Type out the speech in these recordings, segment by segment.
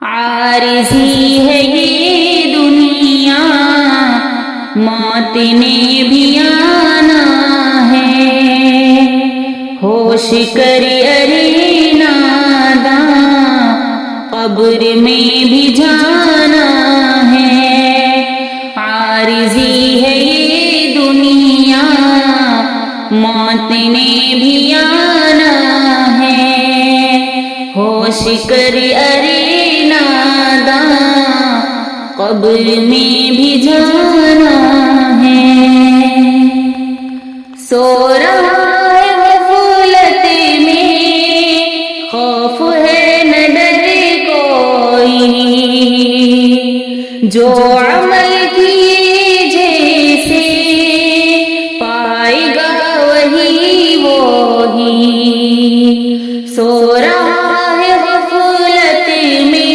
عارضی ہے یہ دنیا، موت نے بھی آنا ہے، ہوش کر ارے ناداں قبر میں بھی جانا ہے۔ عارضی ہے یہ دنیا، موت نے بھی آنا ہے، ہوش کر ارے قبر میں بھی جانا ہے۔ سو رہا ہے غفلت میں، خوف ہے نہ ڈر کوئی، جو عمل کیے جیسے پائے گا وہی وہی۔ سو رہا ہے غفلت میں،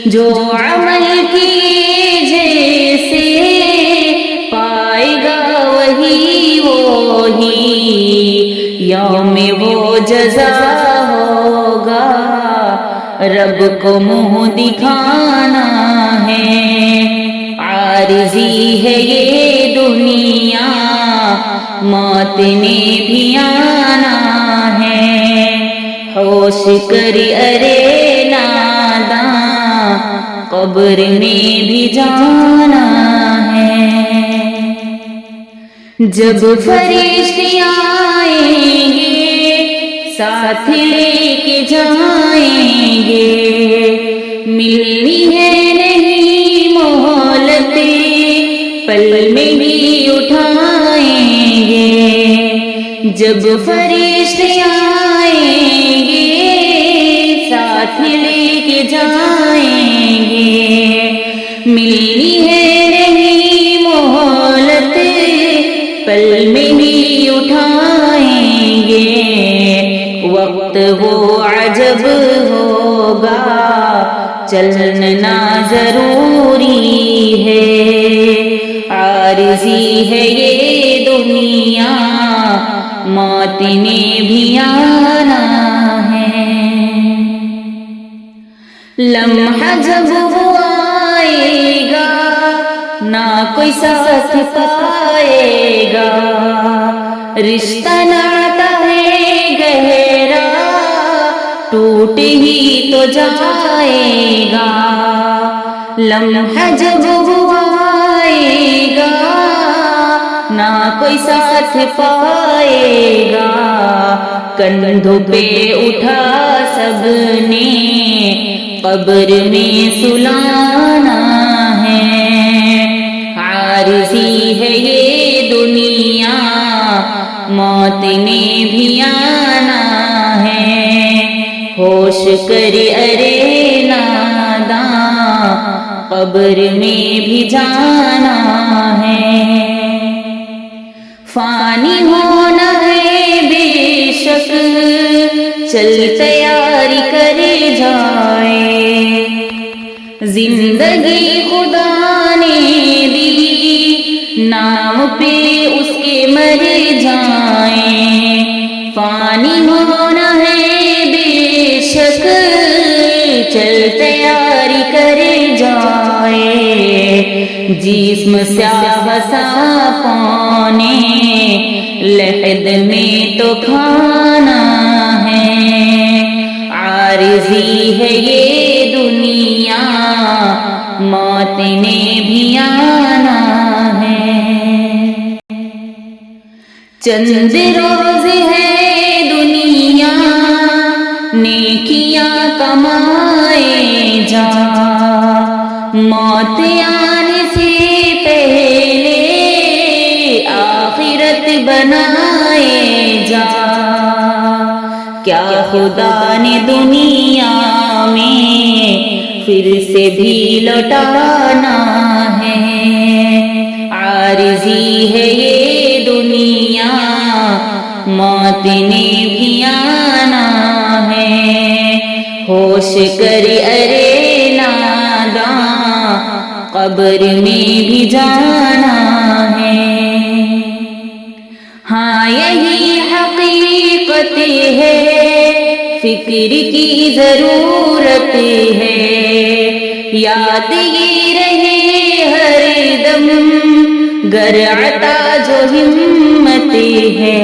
جو عمل کی جیسے پائے گا وہی وہی۔ یوم وہ جزا ہوگا، رب کو منہ دکھانا ہے۔ عارضی ہے یہ دنیا، موت نے بھی آنا ہے، ہوش کر ارے ناداں قبر میں بھی جانا ہے۔ جب فرشتے آئیں گے ساتھ لے کے جائیں گے، ملنی ہے نہیں مہلت، پل میں بھی اٹھائیں گے۔ جب فرشتے آئیں گے ساتھ لے کے جائیں گے، ملنی ہے نہیں مہلت، پل میں بھی اٹھائیں گے۔ وقت وہ عجب ہوگا، چلنا ضروری ہے۔ عارضی ہے یہ دنیا، موت نے بھی آنا ہے۔ لمحہ جب وہ آئے گا، نہ کوئی ساتھ پائے گا، رشتہ ناتا ہے گہرا، ٹوٹ ہی تو جائے گا۔ لمحہ جب وہ آئے گا، نہ کوئی ساتھ پائے گا، کندھوں پہ اٹھا سب نے قبر میں سلانا ہے۔ عارضی ہے یہ دنیا، موت نے بھی آنا ہے، ہوش کر ارے ناداں قبر میں بھی جانا ہے۔ فانی ہونا ہے بے شک، چل تیاری کرے جائے، زندگی خدا نے دی، نام پہ اس کے مر جائیں۔ فانی ہونا ہے بے شک، چل تیاری کرے جائے، جسم سیاہ صافوں نے لحد میں تو کھانا ہے۔ عارضی ہے یہ دنیا، موت نے بھی آنا ہے۔ چند روز ہے دنیا، نیکیاں کمائے جا، موت آنے سے پہلے آخرت بنائے جا۔ کیا خدا نے دنیا میں پھر سے بھی لوٹانا ہے؟ عارضی ہے یہ دنیا، موت نے بھی آنا ہے، ہوش کر ارے ناداں قبر میں بھی جانا ہے۔ ہاں یہی حقیقت ہے فکر کی ضرورت ہے یاد یہ رہے ہر دم گر عطا جو ہمت ہے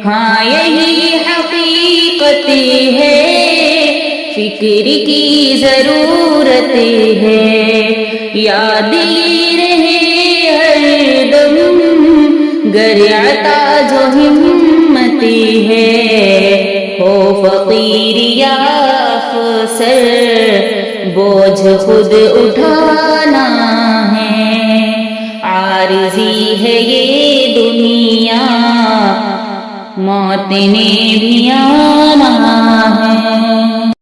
ہاں یہی حقیقت ہے فکر کی ضرورت ہے یاد یہ رہے ہر دم گر عطا جو ہمت ہے ہو فقیر یا افسر بوجھ خود اٹھانا ہے عارضی ہے یہ دنیا موت نے بھی آنا ہے